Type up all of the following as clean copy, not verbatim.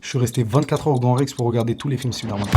Je suis resté 24 heures au Grand Rex pour regarder tous les films Spider-Man.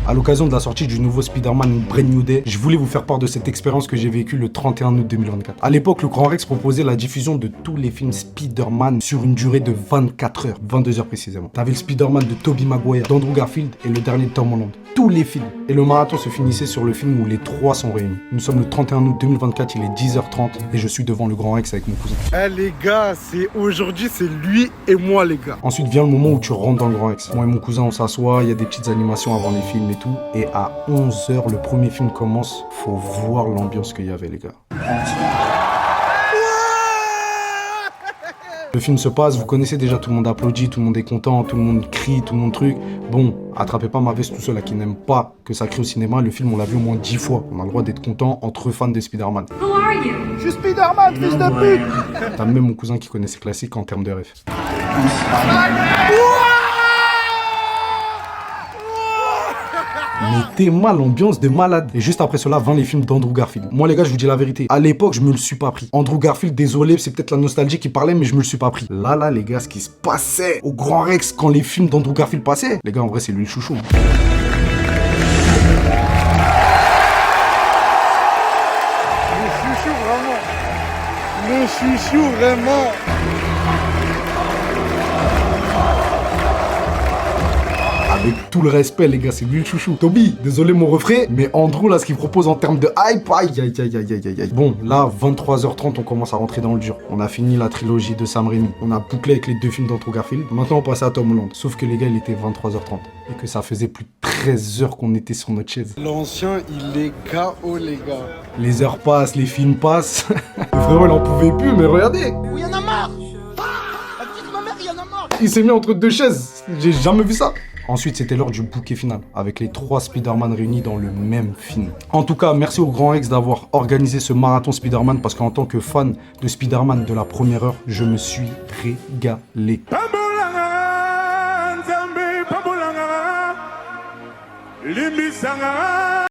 À l'occasion de la sortie du nouveau Spider-Man Brand New Day, je voulais vous faire part de cette expérience que j'ai vécue le 31 août 2024. À l'époque, le Grand Rex proposait la diffusion de tous les films Spider-Man sur une durée de 24 heures, 22 heures précisément. T'avais le Spider-Man de Tobey Maguire, d'Andrew Garfield et le dernier de Tom Holland. Tous les films. Et le marathon se finissait sur le film où les trois sont réunis. Nous sommes le 31 août 2024, il est 10h30 et je suis devant le Grand Rex avec mon cousin. Eh les gars, aujourd'hui c'est lui et moi les gars. Ensuite vient le moment où tu rentres dans le Grand Rex. Moi et mon cousin on s'assoit, il y a des petites animations avant les films et tout. Et à 11h, le premier film commence. Faut voir l'ambiance qu'il y avait les gars. Le film se passe, vous connaissez déjà, tout le monde applaudit, tout le monde est content, tout le monde crie, tout le monde truc. Bon, attrapez pas ma veste tous ceux là qui n'aiment pas que ça crie au cinéma. Le film, on l'a vu au moins 10 fois. On a le droit d'être content entre fans de Spider-Man. Who are you? Je suis Spider-Man, fils de pute. T'as même mon cousin qui connaît ses classiques en termes de ref. Mettez-moi l'ambiance de malade. Et juste après cela, vint les films d'Andrew Garfield. Moi les gars, je vous dis la vérité. À l'époque, je me le suis pas pris. Andrew Garfield, désolé, c'est peut-être la nostalgie qui parlait, mais je me le suis pas pris. Là, les gars, ce qui se passait au Grand Rex quand les films d'Andrew Garfield passaient. Les gars, en vrai, c'est lui le chouchou. Le chouchou vraiment. Le chouchou vraiment. Avec tout le respect, les gars, c'est lui le chouchou. Toby, désolé mon refrain, mais Andrew, là, ce qu'il propose en termes de hype, aïe, aïe, aïe, aïe, aïe, aïe. Bon, là, 23h30, on commence à rentrer dans le dur. On a fini la trilogie de Sam Raimi. On a bouclé avec les deux films d'Andrew Garfield. Maintenant, on passe à Tom Holland. Sauf que les gars, il était 23h30. Et que ça faisait plus de 13 heures qu'on était sur notre chaise. L'ancien, il est KO les gars. Les heures passent, les films passent. Le frérot, il en pouvait plus, mais regardez. Oui, y'en a marre. La petite ma mère, y'en a marre. Il s'est mis entre deux chaises. J'ai jamais vu ça. Ensuite, c'était l'heure du bouquet final, avec les trois Spider-Man réunis dans le même film. En tout cas, merci au Grand Rex d'avoir organisé ce marathon Spider-Man, parce qu'en tant que fan de Spider-Man de la première heure, je me suis régalé. Limbisanga